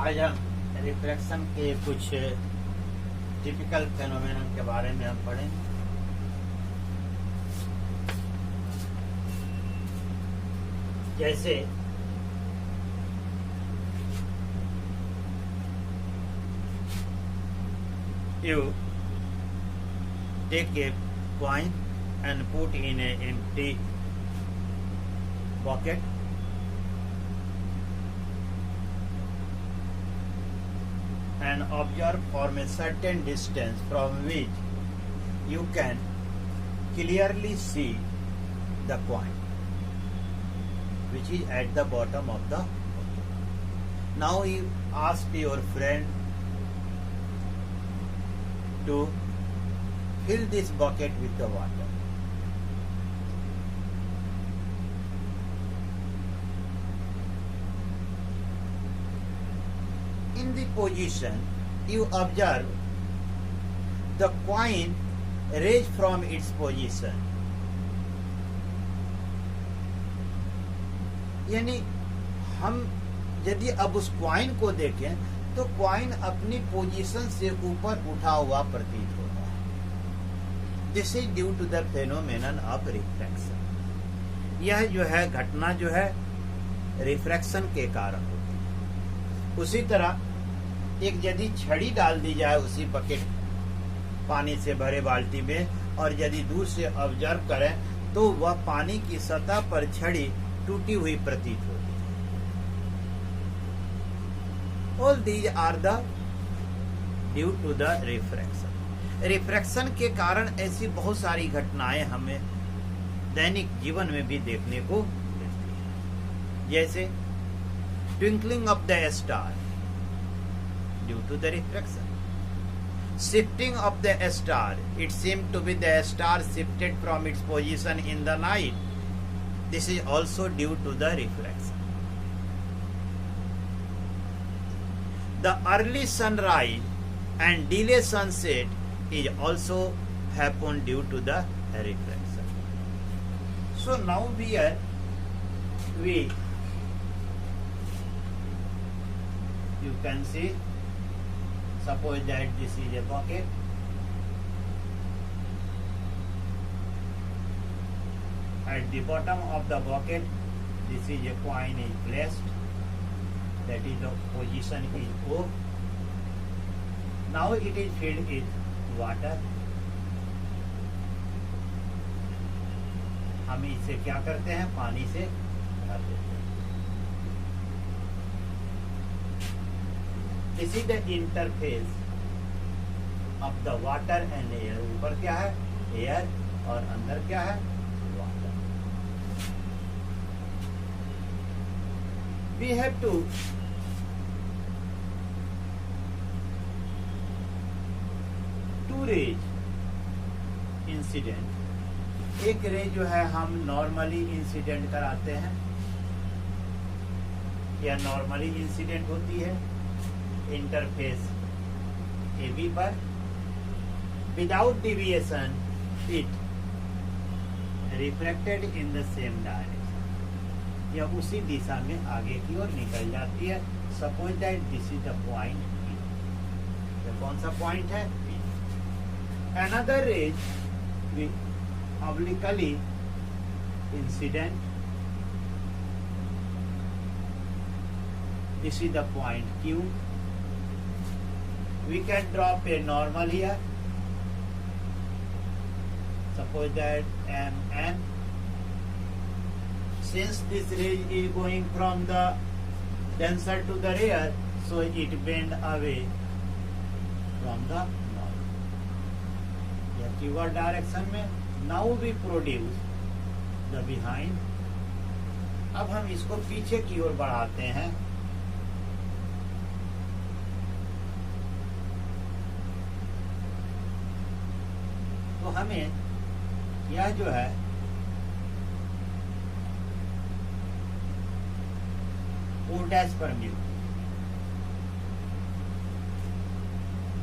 आज हम रिफ्रैक्शन के कुछ टिपिकल फेनोमेनन के बारे में हम पढ़ेंगे। जैसे you take a coin and put in an empty bucket and observe from a certain distance from which you can clearly see the coin which is at the bottom of the bucket. Now you ask your friend to fill this bucket with the water. In the position, you observe the coin raise from its position. यानी हम यदि अब उस coin को देखें तो coin अपनी position से ऊपर उठा हुआ प्रतीत होता है। This is due to the phenomenon of refraction. यह जो है घटना जो है रिफ्रैक्शन के कारण होती है। उसी तरह एक यदि छड़ी डाल दी जाए उसी बकेट पानी से भरे बाल्टी में और यदि दूर से ऑब्जर्व करें तो वह पानी की सतह पर छड़ी टूटी हुई प्रतीत होती है। All these are the due to the refraction. Refraction के कारण ऐसी बहुत सारी घटनाएं हमें दैनिक जीवन में भी देखने को मिलती है। जैसे twinkling of the star due to the refraction, shifting of the star, it seem to be the star shifted from its position in the night, this is also due to the refraction. The early sunrise and delay sunset is also happen due to the refraction. So now you can see, suppose that this is a bucket. At the bottom of the bucket, this is a coin is placed. That is the position is O. Now it is filled with water. हम इसे क्या करते हैं, पानी से भर देते हैं। This is the interface of the water and air. ऊपर क्या है, air, और अंदर क्या है, water. We have to raise incident. एक रे जो है हम नॉर्मली इंसिडेंट कराते हैं या नॉर्मली इंसिडेंट होती है इंटरफेस AB पर, without deviation it refracted in the same direction, या उसी दिशा में आगे की ओर निकल जाती है। Suppose that this is the point, कौन सा पॉइंट है, another rays with obliquely incident, this is the point Q. We can drop a normal here, suppose that MN. Since this ray is going from the denser to the rare, so it bend away from the keyword direction में। Now we produce the behind. अब हम इसको पीछे की ओर बढ़ाते हैं। तो हमें यह जो है O डैश पर मिलती है,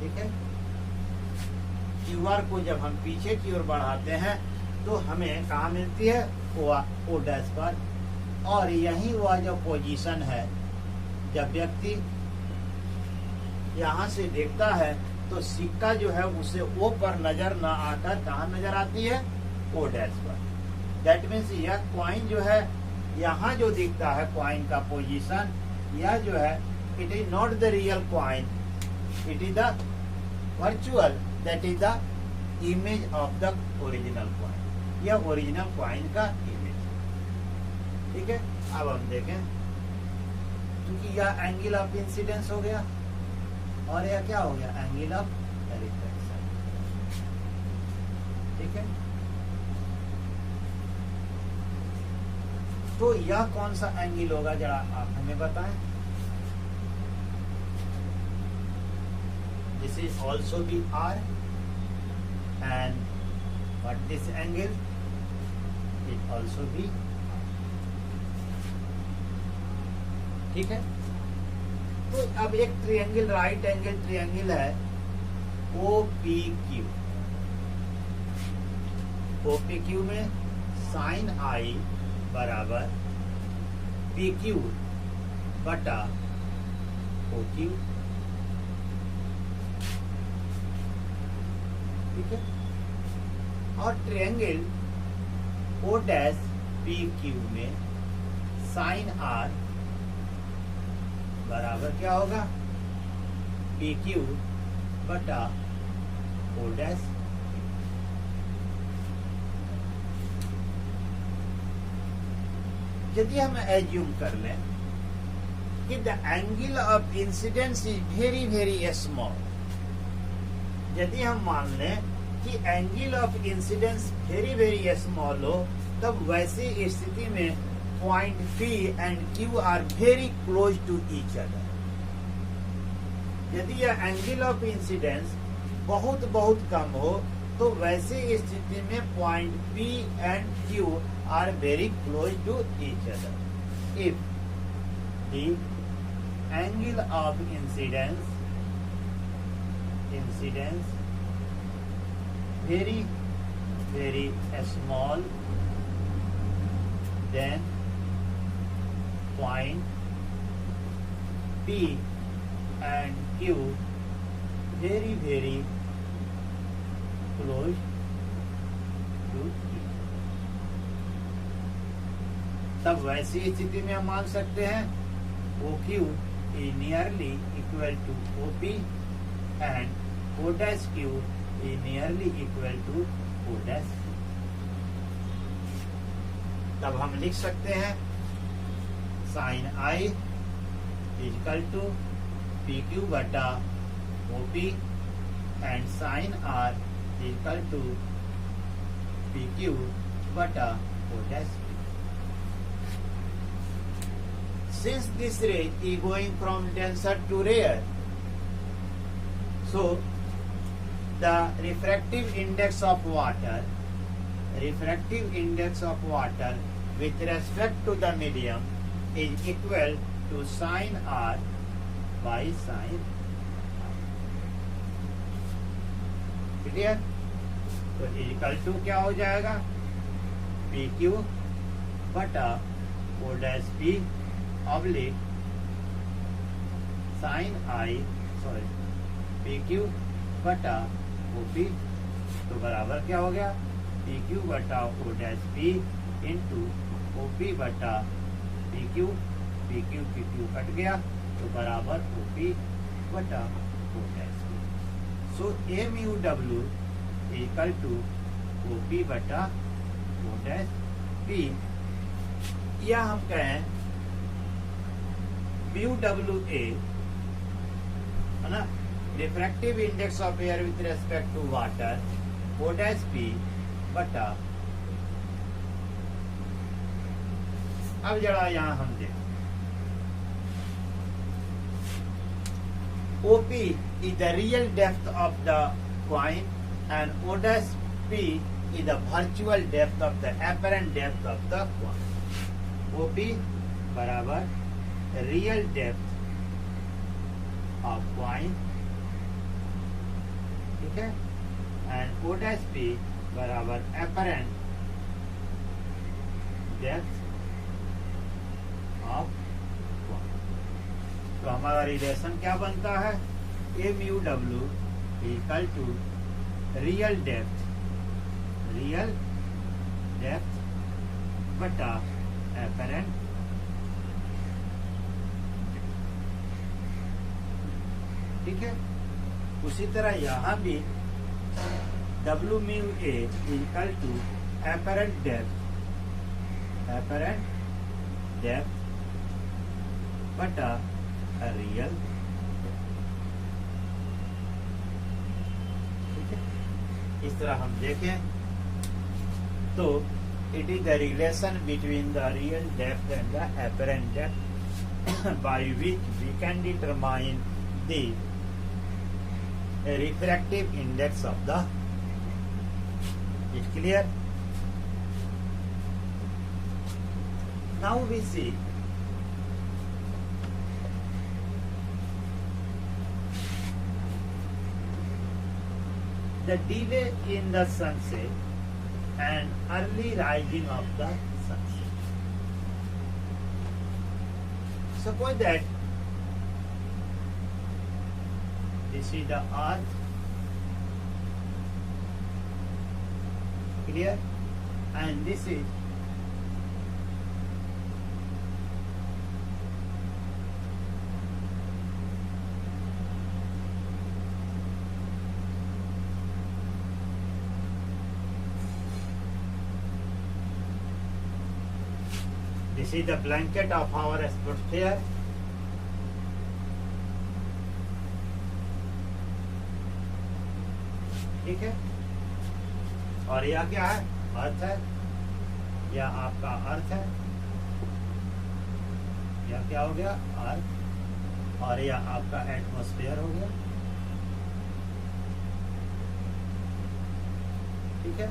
ठीक है। क्यूआर को जब हम पीछे की ओर बढ़ाते हैं तो हमें कहाँ मिलती है, O डैश पर, और यही वह जो पोजीशन है जब व्यक्ति यहाँ से देखता है तो सिक्का जो है उसे ओ पर नजर ना आकर कहाँ नजर आती है, ओ डैश पर। दैट मीन्स यह क्वाइन जो है यहाँ जो दिखता है क्वाइन का पोजीशन, यह जो है it is not the real coin, it is the virtual, that is the image of the original coin. यह ओरिजिनल क्वाइन का इमेज, ठीक है। अब हम देखें, क्योंकि यह एंगल ऑफ इंसिडेंस हो गया और यह क्या हो गया, एंगल ऑफ रिफ्लेक्शन, ठीक है। तो यह कौन सा एंगल होगा, जरा आप हमें बताएं। This is also B R and what this angle is also B, ठीक है। तो अब एक ट्रायंगल, राइट एंगल ट्रायंगल है OPQ। OPQ में साइन आई बराबर PQ बटा OQ, ठीक है। और ट्रायंगल O डैश PQ में साइन R बराबर क्या होगा, PQ बटा O डैश। यदि हम एज्यूम कर लें कि the angle of incidence is very very small, यदि हम मान लें कि angle of incidence very very small हो, तब वैसी स्थिति में point P and Q are very close to each other. यदि यह एंगल ऑफ इंसिडेंस बहुत बहुत कम हो, तो वैसे स्थिति में point P and Q are very close to each other. If the angle of incidence very very small, then point P and Q very very close to each other। तब वैसी स्थिति में हम मान सकते हैं OQ is nearly equal to OP and O dash Q is nearly equal to O dash Q। तब हम लिख सकते हैं sine I equal to PQ बटा OP and sine R equal to PQ बटा O dash Q। Since this ray is going from denser to rare, so the refractive index of water with respect to the medium is equal to sin R by sin R। Clear? तो equal to क्या हो जाएगा, PQ बटा O dash P oblique sine PQ बटा OP। तो बराबर क्या हो गया, PQ बटा O dash P into OP बटा PQ, PQ कट गया तो बराबर OP बटा O dash P। So MUW equal to OP बटा O डैश P, या हम कहें MUWA है ना, refractive index of air with respect to water O dash P बटा। अब जरा यहां हम देखें, OP is the real depth of the coin and O dash P is the virtual depth of the apparent depth of the coin। OP बराबर real depth of coin, ठीक है, and O dash P बराबर apparent depth of coin. तो हमारा relation क्या बनता है, MUW equal to real depth बटा apparent ठीक है। उसी तरह यहां भी W mu A equal to apparent depth बटा रियल, ठीक है। इस तरह हम देखें तो it is the relation between the real depth and the apparent depth by which we can determine the refractive index of the, is clear? Now we see the delay in the sunset and early rising of the sunset. Suppose that this is the earth, clear, and this is the blanket of our atmosphere, ठीक है। और यह क्या है? अर्थ है, यह आपका अर्थ है, यह क्या हो गया? अर्थ, और यह आपका एटमॉस्फेयर हो गया, ठीक है।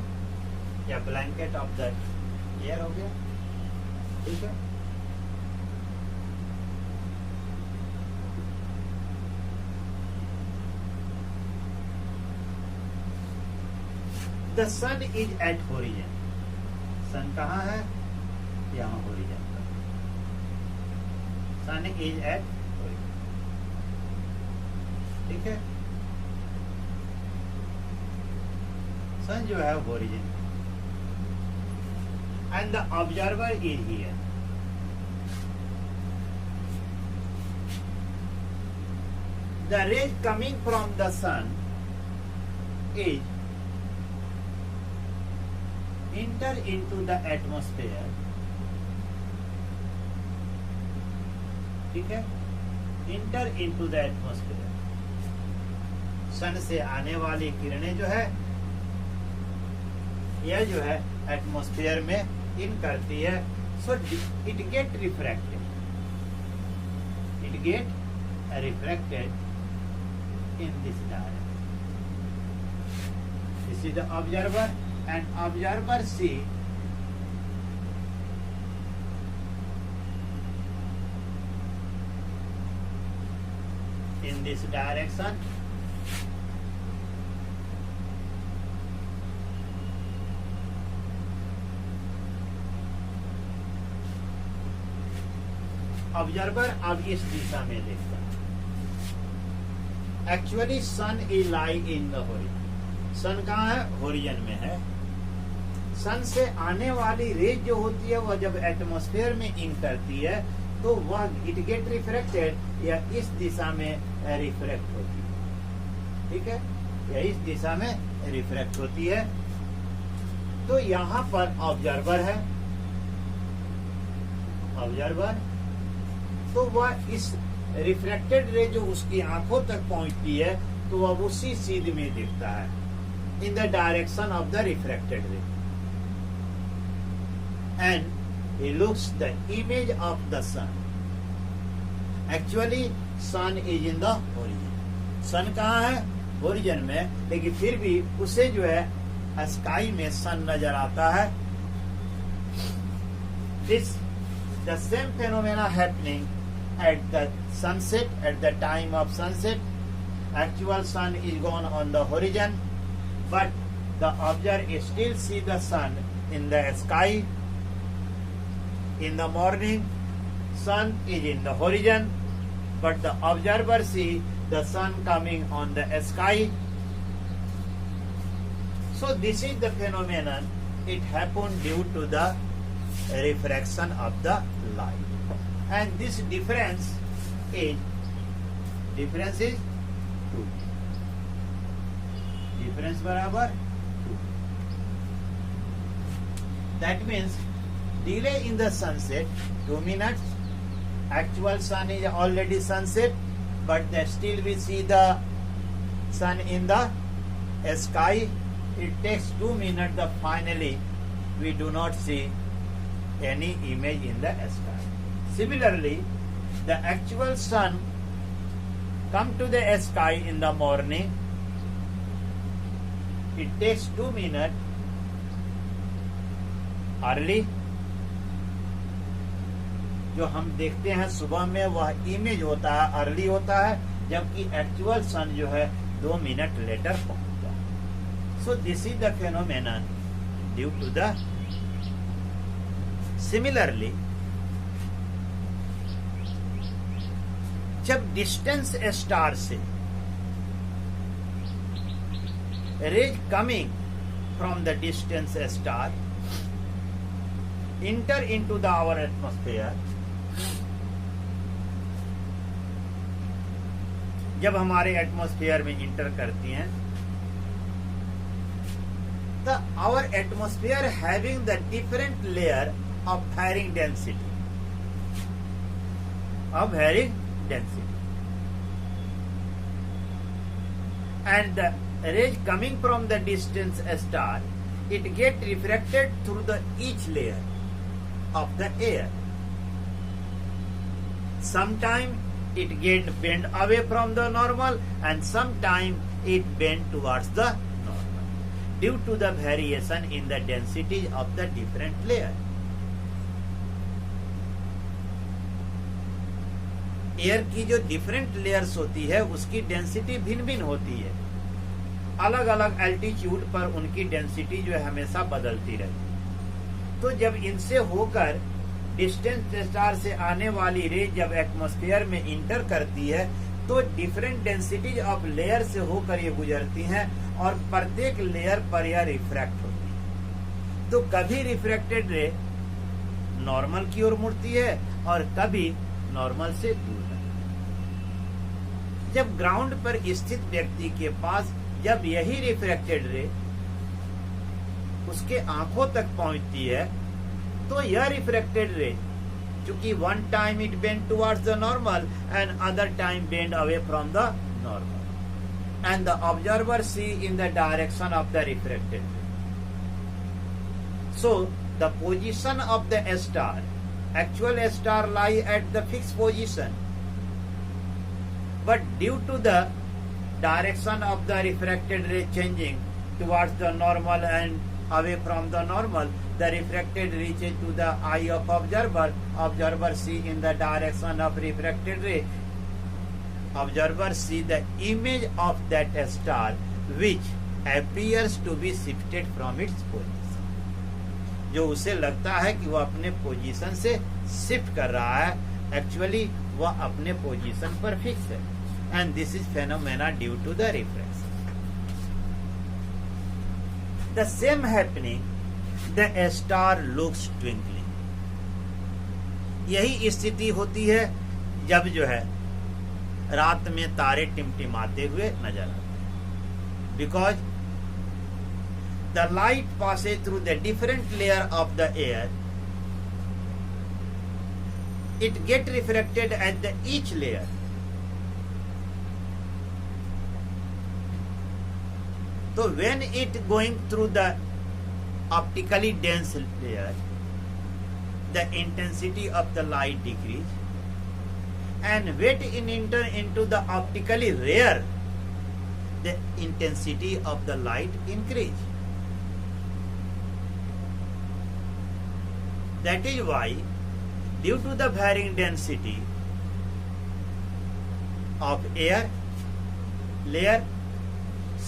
यह ब्लैंकेट ऑफ द एयर हो गया, ठीक है। The sun is at horizon. सन कहाँ है? यहाँ होरिजन पर। सन इज एट होरिजन, ठीक है। सन जो है horizon, and the observer is here. The rays coming from the sun is enter into the atmosphere, ठीक है। enter into the atmosphere, सन से आने वाली किरणें जो है यह जो है एटमॉस्फेयर में इन करती है, so it get refracted in this direction. This is the observer, and observer see in this direction, observer अब इस दिशा में देखता है। Actually sun is lying in the horizon, sun कहाँ है? होरिजन में है। सन से आने वाली रेज जो होती है वह जब एटमॉस्फेयर में इन करती है तो वह इट गेट रिफ्रैक्टेड, या इस दिशा में रिफ्रैक्ट होती है, ठीक है। या इस दिशा में रिफ्रैक्ट होती है। तो यहाँ पर ऑब्जर्वर है, ऑब्जर्वर, तो वह इस रिफ्रैक्टेड रे जो उसकी आंखों तक पहुंचती है तो वह उसी सीध में दिखता है, इन the direction of the refracted रे, and he looks the image of the sun. Actually sun is in the horizon. सन कहाँ है? होरिजन में, लेकिन फिर भी उसे जो है स्काई में सन नजर आता है। This the same phenomena happening at the sunset, at the time of sunset. Actual sun is gone on the horizon, but the observer still see the sun in the sky. In the morning, sun is in the horizon, but the observer see the sun coming on the sky. So this is the phenomenon. It happened due to the refraction of the light, and this difference is 2. Difference बराबर 2. That means delay in the sunset 2 minutes. Actual sun is already sunset, but still we see the sun in the sky. It takes 2 minutes. Finally, we do not see any image in the sky. Similarly, the actual sun come to the sky in the morning. It takes 2 minutes early. जो हम देखते हैं सुबह में वह image होता है, early होता है, जबकि एक्चुअल सन जो है 2 मिनट लेटर पहुंचता है. So this is the phenomenon due to the. Similarly, जब डिस्टेंस स्टार से rays coming from the distance star enter into the our atmosphere, जब हमारे एटमॉस्फेयर में इंटर करती हैं, the our atmosphere having the different layer of varying density, and the rays coming from the distant star, it get refracted through the each layer of the air. Sometime it get bent away from the normal, and sometime it bent towards the normal due to the variation in the density of the different layer. Air की जो different layers होती है उसकी density भिन्न भिन्न होती है. अलग अलग एल्टीट्यूड पर उनकी डेंसिटी जो है हमेशा बदलती रहती है. तो जब इनसे होकर डिस्टेंस स्टार से आने वाली रे जब एटमॉस्फेयर में इंटर करती है तो डिफरेंट डेंसिटीज ऑफ लेयर से होकर ये गुजरती हैं और प्रत्येक लेयर पर यह रिफ्रैक्ट होती है. तो कभी रिफ्रैक्टेड रे नॉर्मल की ओर मुड़ती है और कभी नॉर्मल से दूर है. जब ग्राउंड पर स्थित व्यक्ति के पास जब यही रिफ्रैक्टेड रे उसके आंखों तक पहुंचती है तो यह रिफ्रैक्टेड रे, चूंकि one time it bend towards the normal and other time bend away from the normal, and the observer see in the direction of the refracted ray. So the position of the star, actual star lie at the fixed position, but due to the direction of the refracted ray changing towards the normal and away from the normal, the refracted reaches to the eye of observer. Observer see in the direction of refracted ray. Observer see the image of that star which appears to be shifted from its position. जो उसे लगता है कि वह अपने position से shift कर रहा है, एक्चुअली वह अपने पोजीशन पर फिक्स है. And this is phenomena due to the refraction. The same happening, the star looks twinkling. यही स्थिति होती है जब जो है रात में तारे टिमटिमाते हुए नजर आते हैं. Because the light passes through the different layer of the air, it get refracted at the each layer. So when it going through the optically dense layer, the intensity of the light decrease, and when it enter into the optically rare, the intensity of the light increase. That is why, due to the varying density of air layer,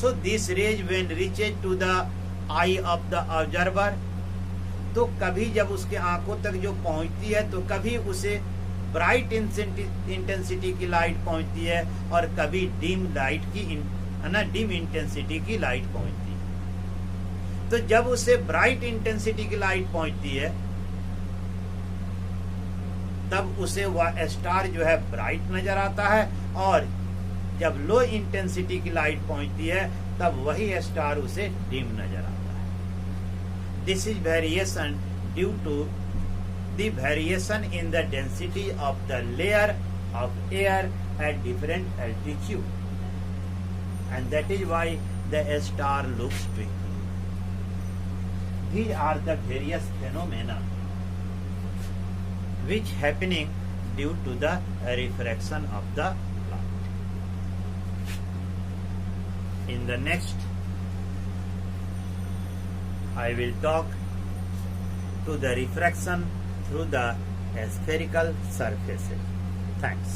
so this rays when reaches to the eye of the observer, तो कभी जब उसके आंखों तक जो पहुंचती है तो कभी उसे ब्राइट इंटेंसिटी की लाइट पहुंचती है और कभी डिम लाइट की डिम इंटेंसिटी की लाइट पहुंचती है। तो जब उसे ब्राइट इंटेंसिटी की लाइट पहुंचती है तब उसे वह स्टार जो है ब्राइट नजर आता है, और जब लो इंटेंसिटी की लाइट पहुंचती है तब वही स्टार उसे डिम नजर आता है। This is variation due to the variation in the density of the layer of air at different altitude, and that is why the star looks twinkling. These are the various phenomena which happening due to the refraction of the light. In the next I will talk to the refraction through the spherical surfaces. Thanks.